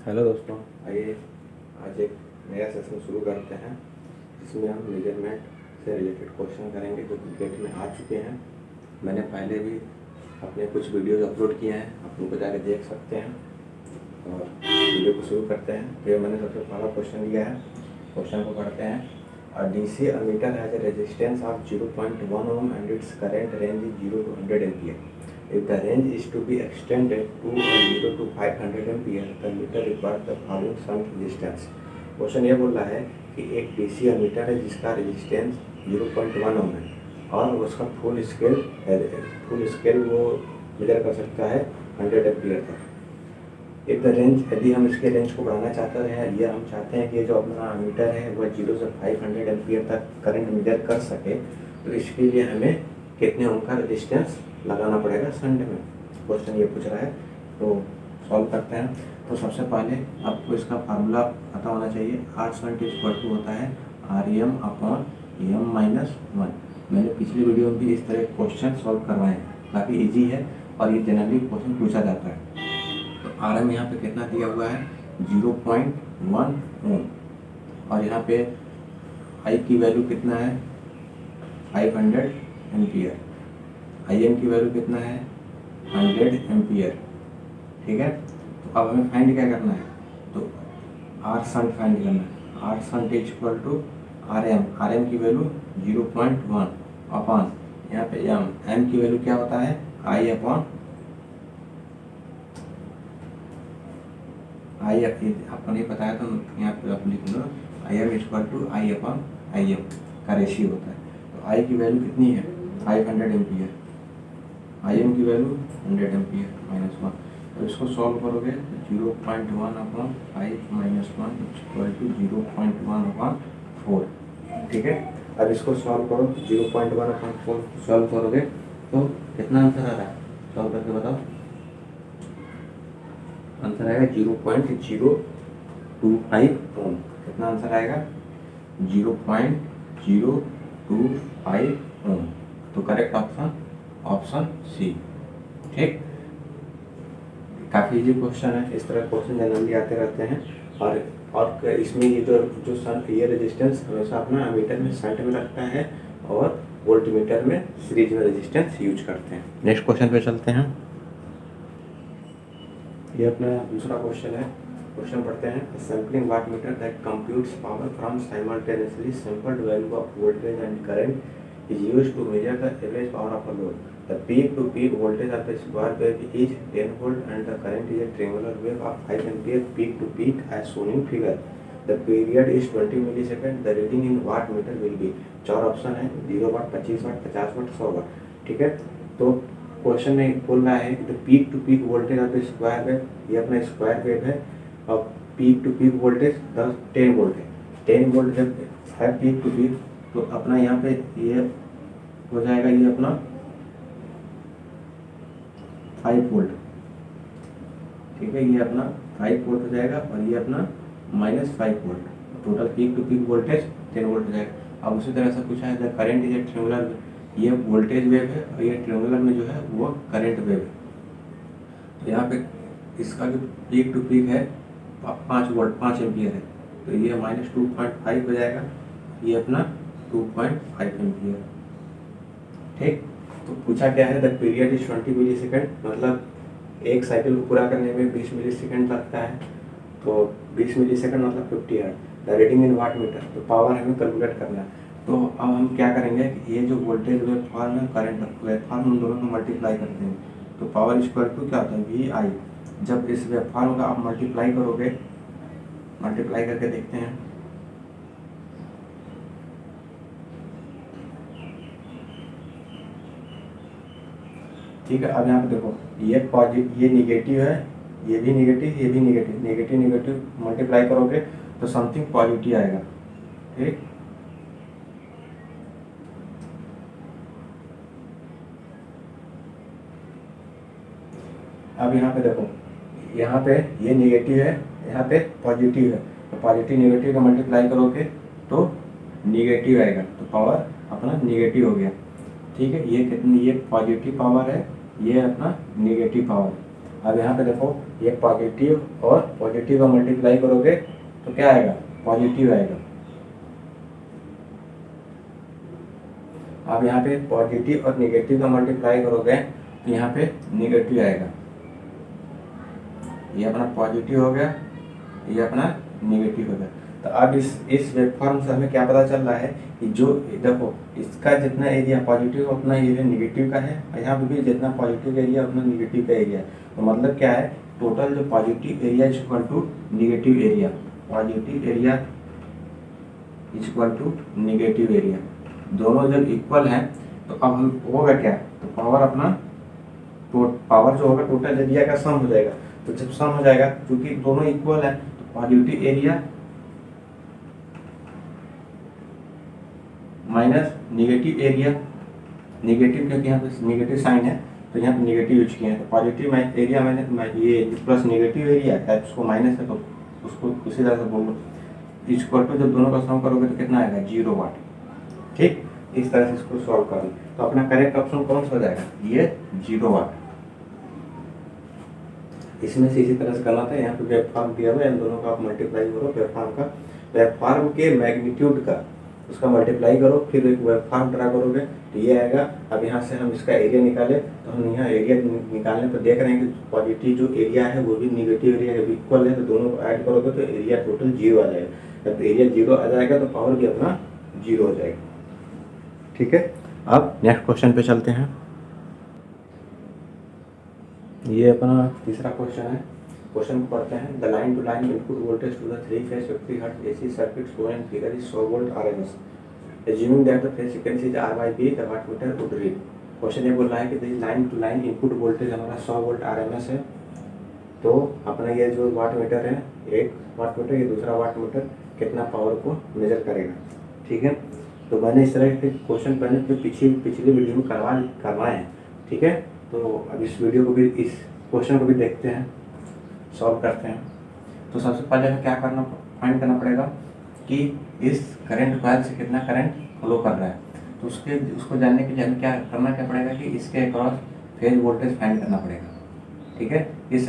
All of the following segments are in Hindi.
हेलो दोस्तों, आइए आज एक नया सेशन शुरू करते हैं जिसमें हम मेजरमेंट से रिलेटेड क्वेश्चन करेंगे जो क्रिकेट में आ चुके हैं। मैंने पहले भी अपने कुछ वीडियोज अपलोड किए हैं, आप उनको जाकर देख सकते हैं। और वीडियो को शुरू करते हैं। तो मैंने सबसे पहला क्वेश्चन लिया है, क्वेश्चन को पढ़ते हैं। DC meter has a resistance of 0.1 ohm and its current range is 0 to 100 ampere. If the range is to be extended to 0 to 500 ampere, the meter requires the following shunt resistance. Question ये बोल रहा है कि एक DC मीटर है जिसका रेजिस्टेंस 0.1 ohm है और उसका फुल स्केल वो मेजर कर सकता है 100 एम्पियर तक। इफ द रेंज, यदि हम इसके रेंज को बढ़ाना चाहते हैं, ये हम चाहते हैं कि जो अपना मीटर है वह 0 से 500 एम्पियर तक करंट मेजर कर सके, तो इसके लिए हमें कितने ओम का रेजिस्टेंस लगाना पड़ेगा शंट में। क्वेश्चन ये पूछ रहा है, तो सॉल्व करते हैं। तो सबसे पहले आपको इसका फार्मूला पता होना चाहिए। आर शंट इक्वल टू होता है RM अपॉन M-1। मैंने पिछली वीडियो में भी इस तरह क्वेश्चन सॉल्व करवाए हैं, काफ़ी इजी है और ये जनरली क्वेश्चन पूछा जाता है। तो RM यहाँ पे कितना दिया हुआ है 0.1 ओम और यहाँ पे I की वैल्यू कितना है 500 एम्पियर, IM की वैल्यू कितना है 100 एम्पियर। ठीक है, तो अब हमें फाइंड क्या करना है, तो R शंट फाइंड करना है। R shunt is equal to RM की वैल्यू 0.1 अपॉन यहाँ पे M की वैल्यू क्या होता है I अपॉन I, आपको नहीं पता है तो यहाँ पे आप लिख लो IM equal to I upon IM का रेशियो होता है। तो I की वैल्यू कितनी है 500 एम्पियर, IM की वैल्यू 100 एम्पियर -1। तो इसको सॉल्व करोगे 0.1 अपॉन 5 -1 इक्वल टू 0.1 अपॉन 4। ठीक है, अब इसको सॉल्व करो, 0.1 अपॉन 4 सॉल्व करोगे तो कितना आंसर आ रहा है, सॉल्व करके बताओ। आंसर आएगा 0.025 ओम। कितना आंसर आएगा 0.025 ओम। तो करेक्ट ऑप्शन सी। ठीक, काफ़ी इजी क्वेश्चन है। इस तरह क्वेश्चन जनरली आते रहते हैं और इसमें ये जो शंट, ये रेजिस्टेंस हमेशा अपना एमीटर में शंट में रखता है और वोल्टमीटर में सीरीज में रेजिस्टेंस यूज करते हैं। नेक्स्ट क्वेश्चन पे चलते हैं। ये अपना दूसरा क्वेश्चन है। क्वेश्चन पढ़ते हैं। Sampling watt meter that computes power from simultaneously sampled value of voltage and current is used to measure the average power of a load. The peak to peak voltage of the square wave is 10 volt and the current is a triangular wave of 5 ampere peak to peak as shown in figure. The period is 20 millisecond. The reading in watt meter will be। 4 option है, 0 वाट, 25 वाट, 50 वाट, 100 वाट। ठीक है, तो क्वेश्चन में बोल रहा है कि peak to peak voltage of the square wave, ये अपना स्क्वायर वेव है और peak to peak voltage 10 volt है। 10 वोल्ट जब है पीक टू पीक, तो अपना यहाँ पे ये हो जाएगा, ये अपना 5 वोल्ट। ठीक है, ये अपना 5 वोल्ट हो जाएगा और ये अपना -5 volt. Total peak to peak voltage 10 volt हो जाएगा। अब उसी तरह से पूछा है the current is a triangular, ये वोल्टेज वेव है और ये ट्रिंगुलर में जो है वो करंट वेव है। तो यहाँ पे इसका जो पीक टू पीक है 5 वोल्ट 5 एम्पियर है, तो ये -2.5 हो जाएगा, ये अपना 2.5 एम्पियर। ठीक, तो पूछा क्या है द पीरियड इज 20 मिलीसेकंड, मतलब एक साइकिल को पूरा करने में 20 मिलीसेकंड लगता है। तो 20 मिलीसेकंड मतलब 50 hertz. The reading in watt meter, तो पावर हमें कैलकुलेट करना है। तो अब हम क्या करेंगे कि ये जो वोल्टेज वेव फॉर्म है, करंट वेव फॉर्म, उन दोनों को मल्टीप्लाई करते हैं। तो पावर इक्वल टू क्या होता है VI। जब इस वेव फॉर्म का आप मल्टीप्लाई करोगे, मल्टीप्लाई करके देखते हैं। ठीक है, अब यहाँ पे देखो ये पॉजिटिव, ये निगेटिव है, ये भी निगेटिव, ये भी निगेटिव, निगेटिव मल्टीप्लाई करोगे तो समथिंग पॉजिटिव आएगा। ठीक, अब यहाँ पे देखो, यहाँ पे ये निगेटिव है, यहाँ पे पॉजिटिव है, तो पॉजिटिव निगेटिव का मल्टीप्लाई करोगे तो निगेटिव आएगा, तो पावर अपना निगेटिव हो गया। ठीक है, ये कितनी, ये पॉजिटिव पावर है, ये अपना निगेटिव पावर। अब यहाँ पे देखो ये पॉजिटिव और पॉजिटिव का मल्टीप्लाई करोगे तो क्या आएगा, पॉजिटिव आएगा। अब यहाँ पे पॉजिटिव और निगेटिव का मल्टीप्लाई करोगे तो यहाँ पे निगेटिव आएगा। ये अपना पॉजिटिव हो गया, ये अपना निगेटिव हो गया। तो अब इस वेवफॉर्म से हमें क्या पता चल रहा है कि जो देखो इसका जितना एरिया पॉजिटिव उतना एरिया निगेटिव का है, और यहाँ पे भी जितना पॉजिटिव एरिया उतना निगेटिव का एरिया है। तो मतलब क्या है, टोटल जो positive area is equal to negative area, positive area is equal to negative area. दोनों जब इक्वल हैं तो अब हम होगा क्या, तो पावर अपना पावर जो होगा टोटल एरिया का सम हो जाएगा। तो जब सम हो जाएगा क्योंकि दोनों इक्वल है तो positive area minus negative area, negative क्योंकि यहाँ पे निगेटिव साइन है तो यहाँ पे निगेटिव यूज किए हैं। तो पॉजिटिव एरिया माइनस ये प्लस निगेटिव एरिया है, उसको माइनस है तो उसको उसी तरह से बोल लो। इक्वल टू जब दोनों का सम करोगे तो कितना आएगा, 0 वाट। ठीक, इस तरह से इसको सॉल्व कर लो। तो अपना करेक्ट ऑप्शन कौन सा हो जाएगा, ये 0 वाट। इसमें से इसी तरह से करना था। यहाँ पे वेवफॉर्म दिया हुआ है, इन दोनों का आप मल्टीप्लाई करो, वेवफॉर्म का, वेवफॉर्म के मैग्नीट्यूड का उसका मल्टीप्लाई करो, फिर एक वेवफॉर्म ड्रा करोगे तो ये आएगा। अब यहाँ से हम इसका एरिया निकाले तो हम यहाँ एरिया निकालने पर देख रहे हैं कि पॉजिटिव जो एरिया है वो भी निगेटिव एरिया है, इक्वल है, तो दोनों को ऐड करोगे तो एरिया टोटल 0 आ जाएगा। जब एरिया 0 आ जाएगा तो पावर भी अपना 0 हो जाएगा। ठीक है, अब नेक्स्ट क्वेश्चन पे चलते हैं। ये अपना तीसरा क्वेश्चन है। क्वेश्चन को पढ़ते हैं। The line to line input voltage to the 3 phase 50 hertz AC circuit shown in figure is 100 volt RMS। Assuming that the phase frequency is R/B, the wattmeter would read। Question ये बोल रहा है कि line to line input voltage हमारा 100 वोल्ट RMS है। तो अपना ये जो वाटमीटर है, एक वाटमीटर, ये दूसरा वाटमीटर कितना पावर को मेजर करेगा। ठीक है, तो मैंने इस तरह के क्वेश्चन पहले पिछली वीडियो में करवाए हैं। ठीक है, तो अब इस वीडियो को भी, इस क्वेश्चन को भी देखते हैं, सॉल्व करते हैं। तो सबसे पहले हमें क्या करना, फाइंड करना पड़ेगा कि इस करंट कॉइल से कितना करंट फ्लो कर रहा है। तो उसको जानने के लिए हमें क्या पड़ेगा कि इसके अक्रॉस फेज वोल्टेज फाइंड करना पड़ेगा। ठीक है, इस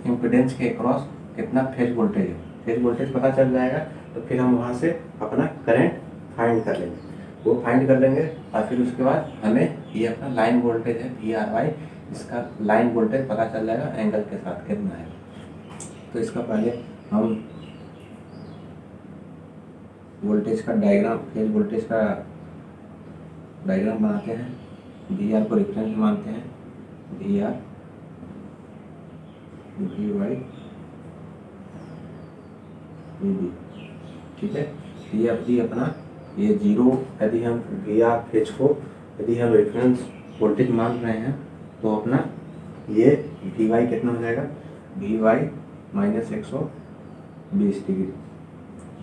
इम्पीडेंस के अक्रॉस कितना फेज वोल्टेज है, फेज वोल्टेज पता चल जाएगा तो फिर हम वहाँ से अपना करंट फाइंड कर लेंगे, वो फाइंड कर लेंगे। और फिर उसके बाद हमें ये अपना लाइन वोल्टेज है VRY, इसका लाइन वोल्टेज पता चल जाएगा एंगल के साथ कितना है। तो इसका पहले हम वोल्टेज का डायग्राम, फेज वोल्टेज का डायग्राम बनाते हैं। VR को रेफरेंस मानते हैं, VR VY VB। ठीक है, ये अपना ये 0, यदि हम VR फेज को यदि हम रेफरेंस वोल्टेज मान रहे हैं तो अपना ये VY कितना हो जाएगा, VY माइनस 120 डिग्री।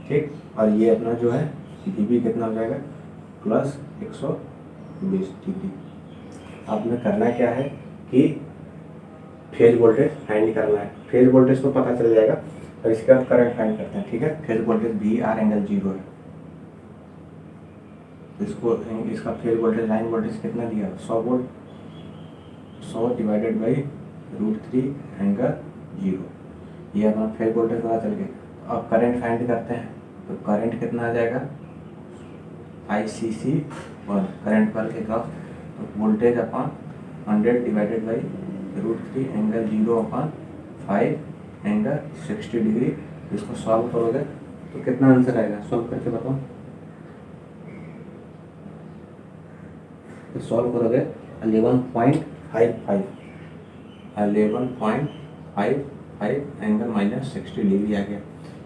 ठीक, और ये अपना जो है VB कितना हो जाएगा, प्लस 120 डिग्री। अब में करना क्या है कि फेज वोल्टेज फाइंड करना है। फेज वोल्टेज को पता चल जाएगा और इसके बाद करंट फाइंड करते हैं। ठीक है, फेज वोल्टेज VR एंगल 0 है। इसका फेज वोल्टेज, लाइन वोल्टेज कितना दिया, 100 वोल्ट, 100 डिवाइडेड बाई √3 एंगल 0। ये अपना फेज वोल्टेज पता चल गया। अब करंट फाइंड करते हैं तो करंट कितना आ जाएगा, ICC1 करंट पर के क्रॉस, तो voltage upon 100 divided by √3 angle 0 upon 5 angle 60 degree. इसको सॉल्व करोगे तो कितना आंसर आएगा, सॉल्व करके बताओ। तो सॉल्व करोगे 11.55 एंगल माइनस 60 डिग्री आ गया।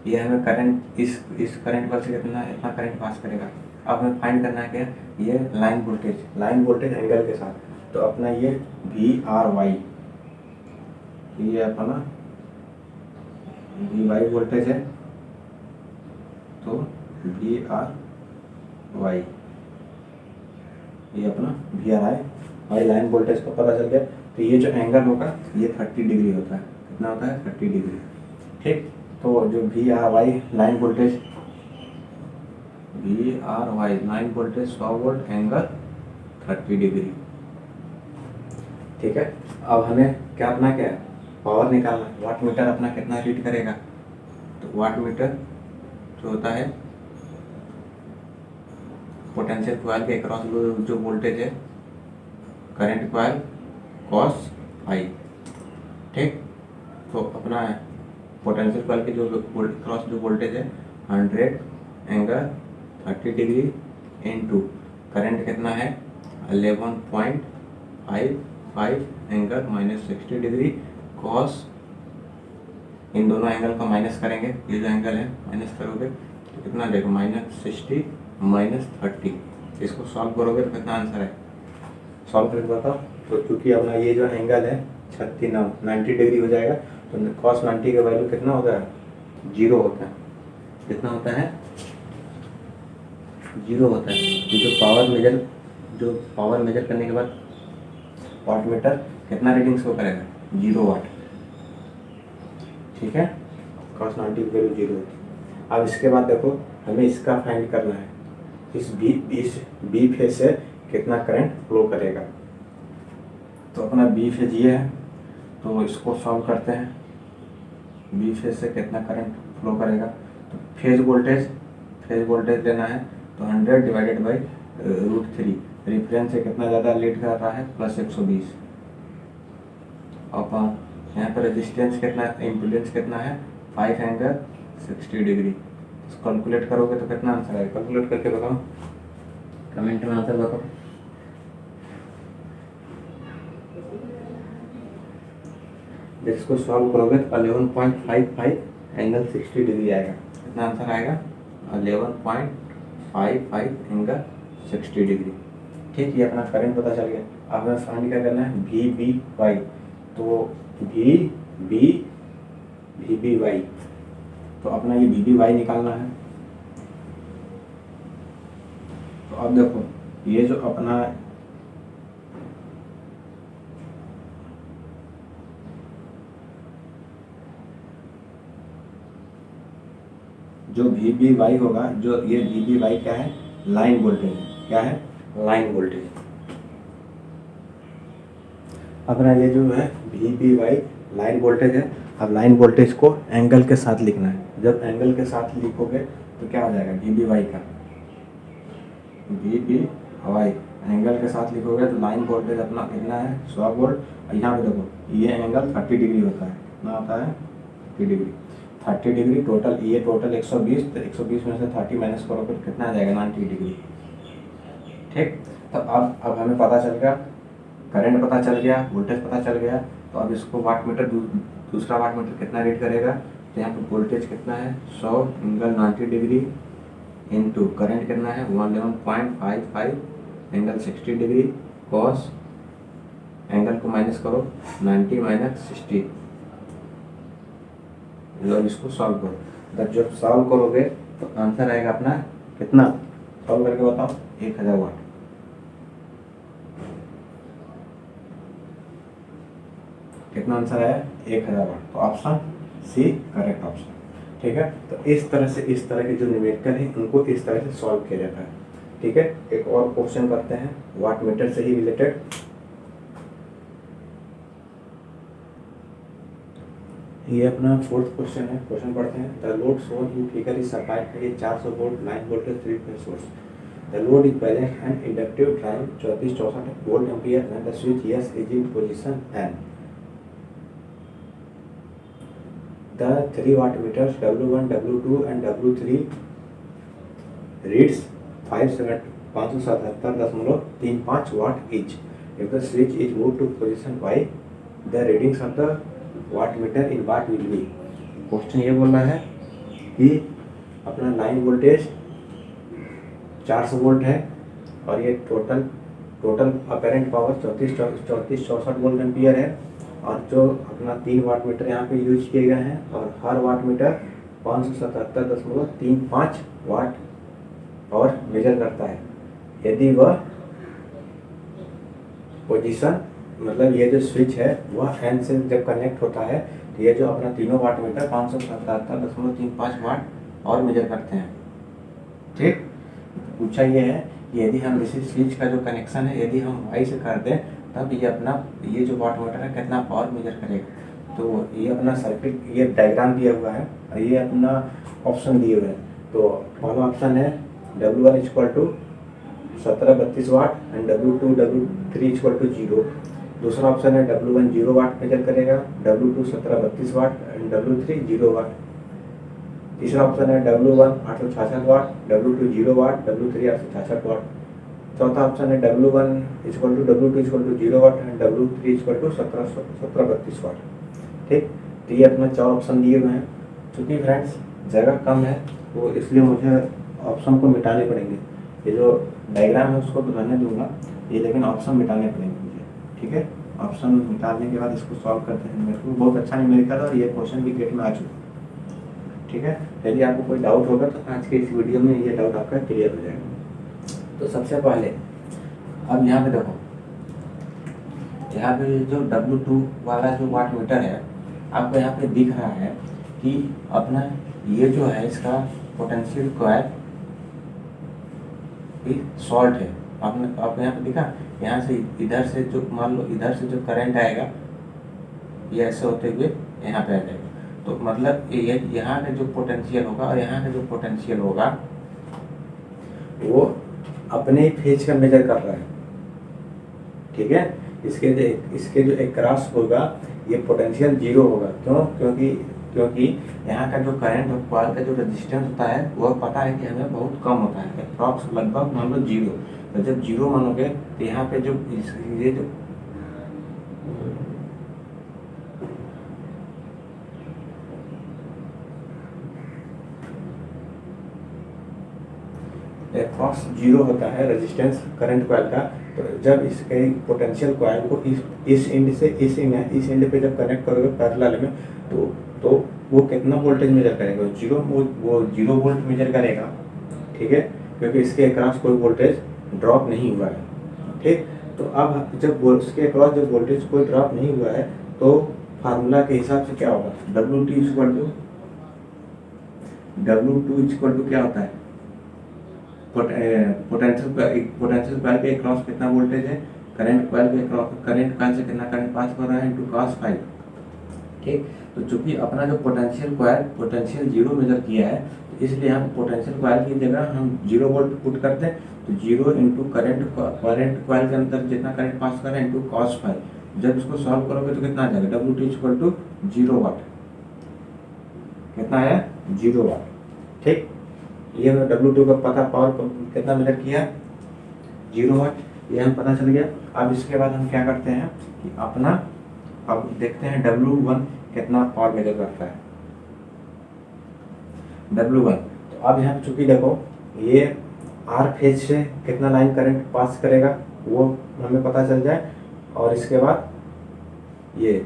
ये हमें करंट, इस करंट पर से इतना करंट पास करेगा। अब हमें फाइंड करना है क्या, ये लाइन वोल्टेज एंगल के साथ। तो अपना ये VRY, ये अपना VY वोल्टेज है, तो VRY ये अपना VRI और लाइन वोल्टेज को पता चल गया। तो ये जो एंगल होगा ये 30 डिग्री होता है। कितना होता है, 30 डिग्री। ठीक, तो जो VRY line voltage 100 volt angle 30 degree. ठीक है, अब हमें क्या अपना क्या है, पावर निकालना है, वाट मीटर अपना कितना रीड करेगा, तो वाट मीटर जो होता है पोटेंशियल कॉइल के अक्रॉस जो वोल्टेज है, करंट कॉइल कॉस फाई, ठीक। तो अपना पोटेंशियल कॉइल के जो क्रॉस जो वोल्टेज है 100 एंगल 30 डिग्री इनटू करंट कितना है 11.55 एंगल -60 डिग्री कॉस, इन दोनों एंगल का माइनस करेंगे, ये जो एंगल है माइनस करोगे तो कितना देगा -60 -30, इसको सॉल्व करोगे तो कितना आंसर है, सॉल्व करके बताओ। तो क्योंकि अपना ये जो एंगल है 90 डिग्री हो जाएगा, तो cos 90 का वैल्यू कितना होता है 0 होता है, कितना होता है 0 होता है। जो पावर मेजर करने के बाद वाट मीटर कितना रीडिंग शो करेगा 0 वाट, ठीक है। cos 90 की वैल्यू 0 होती है। अब इसके बाद देखो हमें इसका फाइंड करना है, इस बी फेज से कितना करंट फ्लो करेगा। तो अपना बी फेज ये है, तो इसको सॉल्व करते हैं। बी फेज से कितना करंट फ्लो करेगा, तो फेज वोल्टेज लेना है, तो 100 डिवाइडेड बाई √3, रेफरेंस से कितना ज़्यादा लीड कर रहा है +120, और यहाँ पर रेजिस्टेंस कितना, इम्पीडेंस कितना है 5 एंगल 60 डिग्री। कैलकुलेट करोगे तो कितना आंसर आएगा, कैलकुलेट करके बताओ, कमेंट में आंसर बताओ। इसको सॉल्व करोगे तो 11.55 एंगल 60 डिग्री आएगा, कितना आंसर आएगा 11.55 एंगल 60 डिग्री, ठीक। ये अपना करंट पता चल गया। अब हमें फाइंड क्या करना है VBY, तो VBY, तो अपना ये VBY निकालना है। तो अब देखो ये जो अपना जो VBY होगा, जो ये VBY क्या है लाइन वोल्टेज है, क्या है लाइन वोल्टेज। अपना ये जो है VBY लाइन वोल्टेज है। अब लाइन वोल्टेज को एंगल के साथ लिखना है, जब एंगल के साथ लिखोगे तो क्या हो जाएगा VBY का VBY एंगल के साथ लिखोगे तो लाइन वोल्टेज अपना कितना है 100 वोल्ट। और यहाँ पे देखो ये एंगल 30 डिग्री होता है, कितना होता है 30 डिग्री टोटल, ये टोटल 120, तो 120 में से 30 माइनस करोगे तो कितना आ जाएगा 90 डिग्री, ठीक। तो अब हमें पता चल गया, करंट पता चल गया, वोल्टेज पता चल गया। तो अब इसको वाट मीटर दूसरा वाट मीटर कितना रीड करेगा, तो यहाँ पर वोल्टेज कितना है 100 एंगल 90 डिग्री इनटू करंट कितना है 11.55 एंगल 60 डिग्री कॉस, एंगल को माइनस करो 90 माइनस 60, और इसको सॉल्व करो। जब सॉल्व करोगे तो आंसर आएगा अपना कितना, सॉल्व करके बताओ 1000 वाट, कितना आंसर आया 1000 वाट। तो ऑप्शन सी करेक्ट ऑप्शन, ठीक है। तो इस तरह के जो न्यूमेरिकल है उनको इस तरह से सॉल्व किया जाता है, ठीक है। एक और क्वेश्चन करते हैं वाट मीटर से ही रिलेटेड। ये अपना 4th क्वेश्चन है, क्वेश्चन पढ़ते हैं। The load shown in figure is supplied by A 400 volt line voltage 3 phase source. The load is balanced and inductive drive 3464 volt ampere when the switch S is in position N. The 3 watt meters W1, W2 and W3 reads 577.35 watt each. If the switch is moved to position Y, the readings of the watt meter in watt will be. Question ये बोल रहा है कि अपना लाइन वोल्टेज 400 वोल्ट है और ये total apparent power 3464 volt ampere है, और जो अपना 3 वाट मीटर यहाँ पे यूज किए गए हैं, और हर watt meter 577.35 watt power measure करता है। यदि वह पोजीशन मतलब ये जो स्विच है वह एन से जब कनेक्ट होता है, तो ये जो अपना तीनों वाट मीटर 577.35 वाट और मेजर करते हैं, ठीक। पूछा ये है कि यदि हम इसी स्विच का जो कनेक्शन है यदि हम वाई से कर दें, तब ये अपना ये जो वाट मीटर है कितना पावर मेजर करेगा। तो ये अपना सर्किट, ये डायग्राम दिया हुआ है और ये अपना ऑप्शन दिए हुए हैं। तो पहला ऑप्शन है W1 equal to 1732 watt and W2 W3 equal to 0। दूसरा ऑप्शन है W1 0 वाट मेजर करेगा, W2 1732 वाट एंड W3 0 वाट। तीसरा ऑप्शन है W1 866 वाट, W2 0 वाट, W3 866 वाट। चौथा ऑप्शन है W1 equal to W2 equal to 0 watt and W3 equal to 1732 watt. ठीक, तो ये अपना 4 ऑप्शन दिए हुए हैं। चूँकि फ्रेंड्स जगह कम है तो इसलिए मुझे ऑप्शन को मिटाने पड़ेंगे। ये जो डायग्राम है उसको तो रहने दूंगा, ये लेकिन ऑप्शन मिटाने पड़ेंगे मुझे। ठीक है, ऑप्शन मिटाने के बाद इसको सॉल्व करते हैं। मेरे को बहुत अच्छा न्यूमेरिकल और ये क्वेश्चन भी गेट में आ चुका है। ठीक है, यदि आपको कोई डाउट होगा तो आज के इस वीडियो में ये डाउट आपका क्लियर हो जाएगा। तो सबसे पहले अब यहाँ पे देखो, यहाँ पे जो W2 वाला जो वाट मीटर है आपको यहाँ पे दिख रहा है कि अपना ये जो है इसका पोटेंशियल कॉइल शॉर्ट है। आपको यहाँ पे दिखा, यहाँ से इधर से जो मान लो इधर से जो करंट आएगा ये ऐसे होते हुए यहाँ पे आ जाएगा। तो मतलब ये यहाँ का जो पोटेंशियल होगा और यहाँ का जो पोटेंशियल होगा वो अपने ही फेज का मेजर कर रहा है। ठीक है, इसके जो एक क्रॉस होगा ये पोटेंशियल 0 होगा। क्योंकि यहाँ का जो करंट और कॉइल का जो रेजिस्टेंस होता है वो पता है कि हमें बहुत कम होता है, अप्रॉक्स लगभग मान लो 0। तो जब 0 मानोगे तो यहाँ पे जो ये जो अप्रॉक्स 0 होता है रेजिस्टेंस करंट कॉइल का। तो जब इसके पोटेंशियल कॉइल को इस एंड से इस एंड पे जब कनेक्ट करोगे पैरेलल में तो वो कितना वोल्टेज मेजर करेगा? वो 0 वोल्ट मेजर करेगा। ठीक है, क्योंकि इसके अक्रॉस कोई वोल्टेज ड्रॉप नहीं हुआ है। ठीक, तो अब जब उसके अक्रॉस जब वोल्टेज कोई ड्रॉप नहीं हुआ है तो फार्मूला के हिसाब से क्या होगा? W2 इक्वल टू क्या होता है? पोटेंशियल कॉइल के अक्रॉस कितना वोल्टेज है, करंट कॉइल से कितना करंट पास कर रहा है इनटू cos फाई। ठीक, तो चूंकि अपना जो पोटेंशियल 0 मेजर किया है तो इसलिए हम पोटेंशियल कॉइल की जगह हम 0 वोल्ट पुट करते हैं। तो 0 इंटू करंट कॉइल के अंदर जितना करंट पास कर रहा है इंटू cos फाई। जब इसको सॉल्व करोगे तो कितना आ जाएगा? W2 इक्वल टू 0 वाट। कितना आया? 0 वाट। ठीक, ये W2 का पता पावर कितना मेजर किया? 0 वाट, ये हम पता चल गया। अब इसके बाद हम क्या करते हैं कि अपना अब देखते हैं W1 कितना पावर मेजर करता है। W1 तो अब यहाँ चूंकि देखो ये R फेज से कितना लाइन करंट पास करेगा वो हमें पता चल जाए, और इसके बाद ये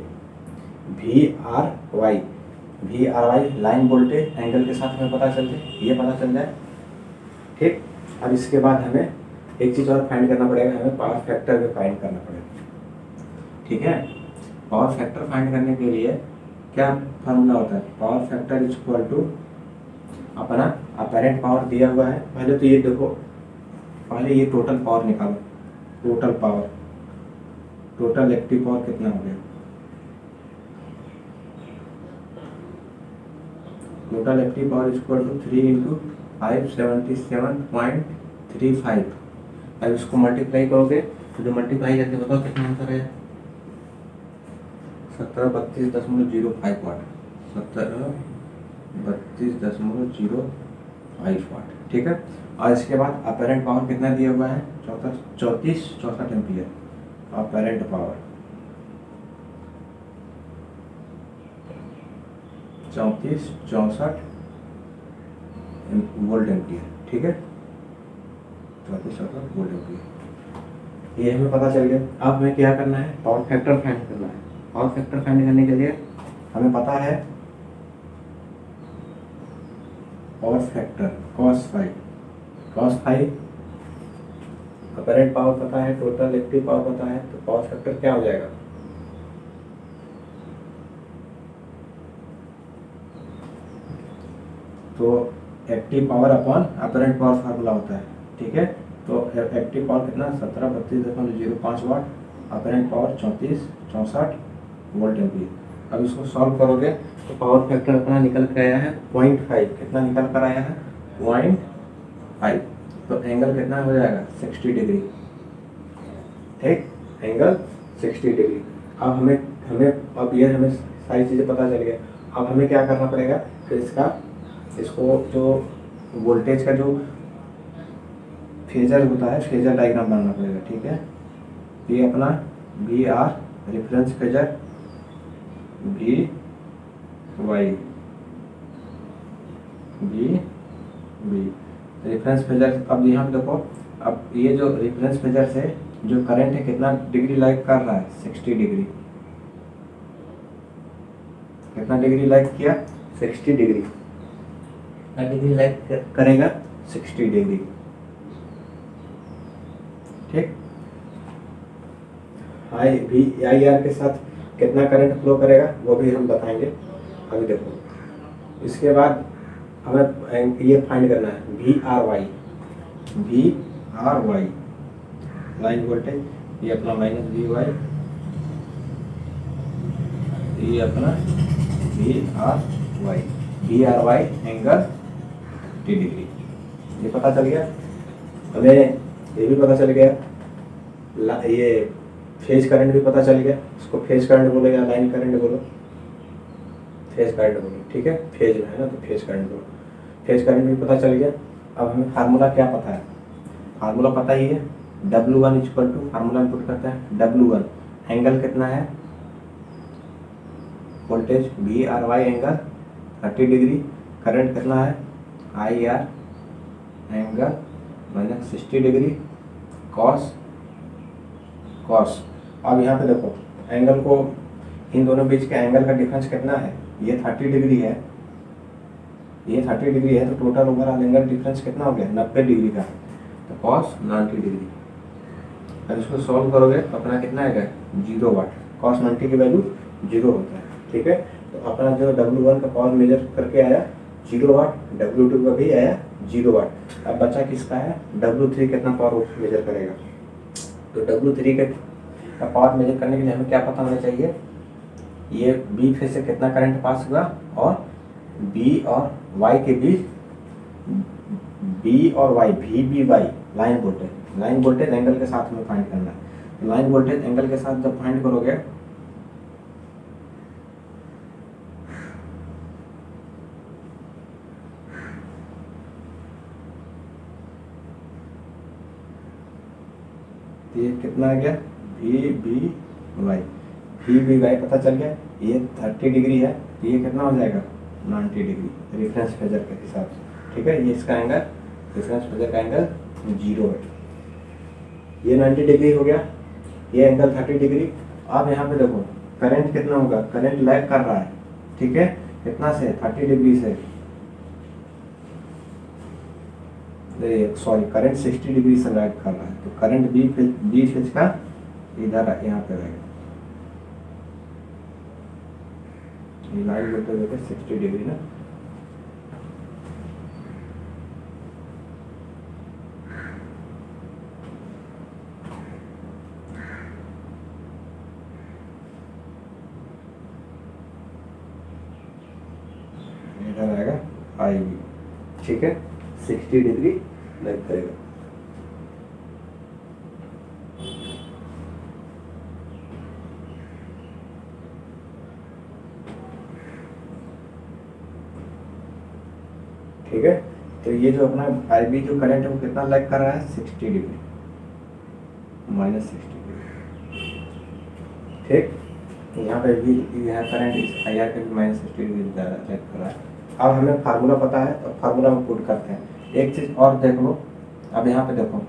VRY लाइन वोल्टेज एंगल के साथ हमें पता चल जाए, ये पता चल जाए। ठीक, अब इसके बाद हमें एक चीज़ और फाइंड करना पड़ेगा, हमें पावर फैक्टर भी फाइंड करना पड़ेगा। ठीक है, पावर फैक्टर फाइंड करने के लिए क्या फार्मूला होता है? पावर फैक्टर इक्वल टू अपना अपैरेंट पावर दिया हुआ है। पहले तो ये देखो, पहले ये टोटल पावर निकालो। टोटल एक्टिव पावर कितना हो गया? Total active power equal to 3 into 577.35। अब इसको मल्टीप्लाई करोगे तो जो मल्टीप्लाई करके बताओ कितना आंसर है? 1732.05 वाट। 1732.05 वाट। ठीक है, और इसके बाद अपैरेंट पावर कितना दिया हुआ है? 3464 ampere apparent power. 3464 volt ampere. ठीक है, 3464 वोल्ट एम्पियर, ये हमें पता चल गया। अब हमें क्या करना है? पावर फैक्टर फाइंड करना है। पावर फैक्टर फाइंड करने के लिए हमें पता है power factor cos phi, apparent power पता है, टोटल एक्टिव पावर पता है, तो पावर फैक्टर क्या हो जाएगा? तो active power upon apparent power formula होता है। ठीक है, तो एक्टिव पावर कितना? 1732.05 वाट, अपैरेंट पावर 3464 वोल्ट एम्पियर। अब इसको सॉल्व करोगे तो पावर फैक्टर अपना निकल कर आया है 0.5। कितना निकल कर आया है? 0.5। तो एंगल कितना हो जाएगा? 60 डिग्री। ठीक, एंगल 60 डिग्री। अब हमें हमें अब ये हमें सारी चीज़ें पता चल गया। अब हमें क्या करना पड़ेगा कि इसको जो वोल्टेज का जो फेजर होता है, फेजर डायग्राम बनाना पड़ेगा। ठीक है, ये अपना V R reference phasor, V Y, V reference phasor. अब यहाँ पे देखो, अब ये जो रेफरेंस फेजर से जो करंट है कितना डिग्री लाइक कर रहा है? 60 डिग्री। कितना डिग्री लाइक किया? 60 डिग्री। कितना डिग्री लाइक करेगा? 60 डिग्री। ठीक, आई आर के साथ कितना करंट फ्लो करेगा वो भी हम बताएंगे। अभी देखो, इसके बाद हमें ये फाइंड करना है V R Y. Line voltage, ये अपना माइनस वी वाई, ये अपना V R Y angle 30 degree. ये पता चल गया हमें। ये भी पता चल गया, ये फेज करंट भी पता चल गया। इसको फेज करंट बोलो या लाइन करंट बोलो, फेज करंट बोलो। ठीक है, फेज में है ना, तो फेज करंट बोलो। फेज करंट भी पता चल गया। अब हमें फार्मूला क्या पता है? फार्मूला पता ही है, W1 equal to, formula input करते हैं W1, एंगल कितना है? Voltage V R Y angle 30 degree. Current कितना है? I R angle minus 60 degree cos. अब यहाँ पे देखो, एंगल को, इन दोनों बीच के एंगल का डिफरेंस कितना है? ये 30 डिग्री है, ये 30 डिग्री है, तो टोटल ओवरऑल एंगल डिफरेंस कितना हो गया? 90 डिग्री का, तो कॉस 90 डिग्री। अब इसको सॉल्व करोगे तो अपना कितना आएगा? 0 वाट। कॉस 90 की वैल्यू 0 होता है। ठीक है, तो अपना जो W1 का पावर मेजर करके आया 0 वाट, W2 का भी आया 0 वाट। अब बचा किसका है? W3 कितना पावर मेजर करेगा? तो W3 का पावर मेजर करने के लिए हमें क्या पता होना चाहिए? ये B फेज से कितना करंट पास हुआ, और B और Y के बीच, B और Y, VBY line voltage. Line voltage angle के साथ में फाइंड करना है। लाइन वोल्टेज एंगल के साथ जब फाइंड करोगे तो ये कितना आ गया? VBY पता चल गया। ये 30 डिग्री है, तो ये कितना हो जाएगा? 90 डिग्री रेफरेंस फेजर के हिसाब से। ठीक है, ये इसका एंगल, रेफरेंस फेजर का एंगल 0 है। ये 90 डिग्री हो गया, ये एंगल 30 डिग्री। अब यहाँ पे देखो करंट कितना होगा? करंट लैग कर रहा है। ठीक है, कितना से? 30 डिग्री से, सॉरी, करंट 60 डिग्री से लैग कर रहा है। तो करंट बी फेज का इधर यहाँ पे रहेगा। ये लाइन वोल्टेज होगा 60 डिग्री ना। इधर आएगा आई बी। ठीक है, 60 डिग्री लग करेगा। ठीक है, तो ये जो अपना आई बी जो करंट है वो कितना लैग कर रहा है? 60 डिग्री, माइनस 60 डिग्री। ठीक, यहाँ पे भी यह करंट इस आई आर के भी माइनस 60 डिग्री ज़्यादा लैग कर रहा है। अब हमें फार्मूला पता है, तो फार्मूला में पुट करते हैं। एक चीज़ और देख लो, अब यहाँ पे देखो,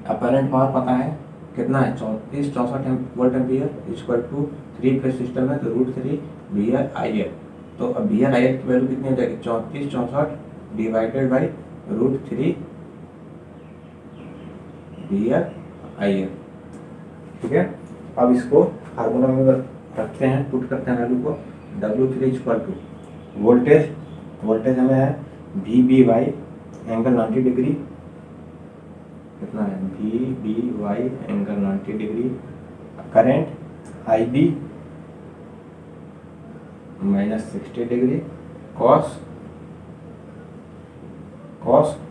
अपरेंट पावर पता है कितना है? 34-64 वोल्ट ampere equal to 3 phase system है, तो √3 VAR IR। तो अब VAR IR की वैल्यू कितनी हो जाएगी? 34-64 डिवाइडेड बाई √3 VAR IR। ठीक है, अब इसको फार्मूला में रखते हैं, पुट करते हैं वैल्यू को। W3 इक्वल टू वोल्टेज हमें है VBY एंगल 90 डिग्री। कितना है? VBY angle 90 degree. Current IB -60 degree cos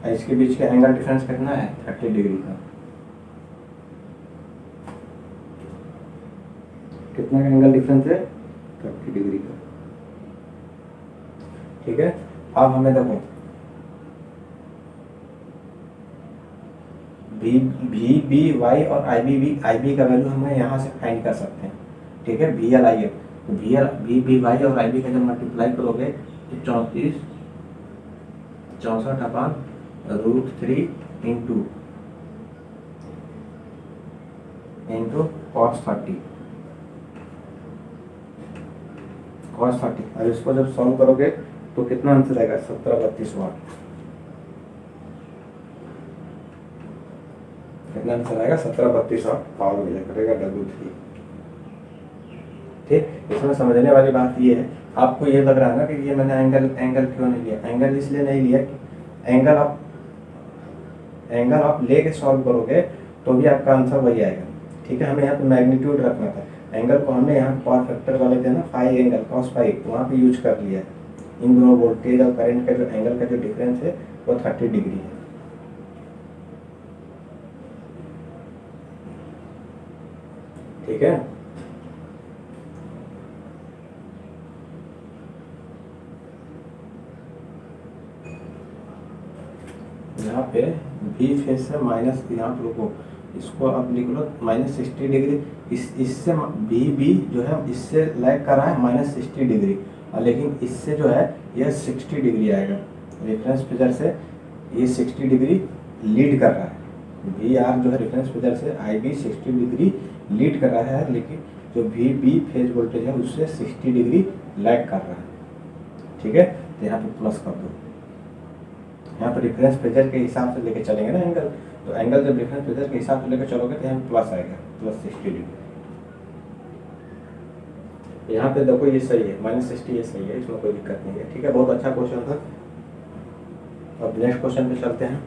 इसके बीच का एंगल डिफरेंस कितना है 30 डिग्री का। कितना का एंगल डिफरेंस है 30 डिग्री का। ठीक है, अब हमें देखो वी बी वाई और आई बी का वैल्यू हमें यहाँ से फाइंड कर सकते हैं। ठीक है, वी एल आई एफ, तो वी बी वाई और आई बी का जब मल्टीप्लाई करोगे तो 64/√3 इंटू cos 30। अब इसको जब सॉल्व करोगे तो कितना आंसर आएगा 1732 वाट। कितना आंसर आएगा 1732 वाट पावर मिला करेगा W3। ठीक, इसमें समझने वाली बात ये है, आपको ये लग रहा है ना कि ये मैंने एंगल क्यों नहीं लिया। एंगल इसलिए नहीं लिया कि एंगल आप लेके सॉल्व करोगे तो भी आपका आंसर वही आएगा। ठीक है, हमें यहाँ पे मैग्नीट्यूड रखना था। एंगल को हमने यहाँ पावर फैक्टर वाले थे ना फाई एंगल cos फाई, वहाँ पे यूज कर लिया है। इन दोनों वोल्टेज और करंट का जो एंगल का जो डिफरेंस है वो 30 डिग्री है। ठीक है, यहाँ पे बी फेज से माइनस, यहाँ पे रुको, इसको अब लिख लो -60 डिग्री। इससे बी जो है इससे लैग कर रहा है -60 डिग्री, और लेकिन इससे जो है यह 60 डिग्री आएगा। रेफरेंस फिगर से ये 60 डिग्री लीड कर रहा है। वी आर जो है रेफरेंस फिगर से आई बी 60 डिग्री लीड कर रहा है, लेकिन जो वी बी फेज वोल्टेज है उससे 60 डिग्री लैग कर रहा है। ठीक है, तो यहाँ पे प्लस कर दो। यहाँ पर रेफरेंस फेजर के हिसाब से लेके चलेंगे ना एंगल, तो एंगल जब रेफरेंस फेजर के हिसाब से लेकर चलोगे तो यहाँ प्लस आएगा, +60 डिग्री। यहाँ पे देखो ये सही है, -60 ये सही है, इसमें कोई दिक्कत नहीं है। ठीक है, बहुत अच्छा क्वेश्चन था। अब नेक्स्ट क्वेश्चन पे चलते हैं।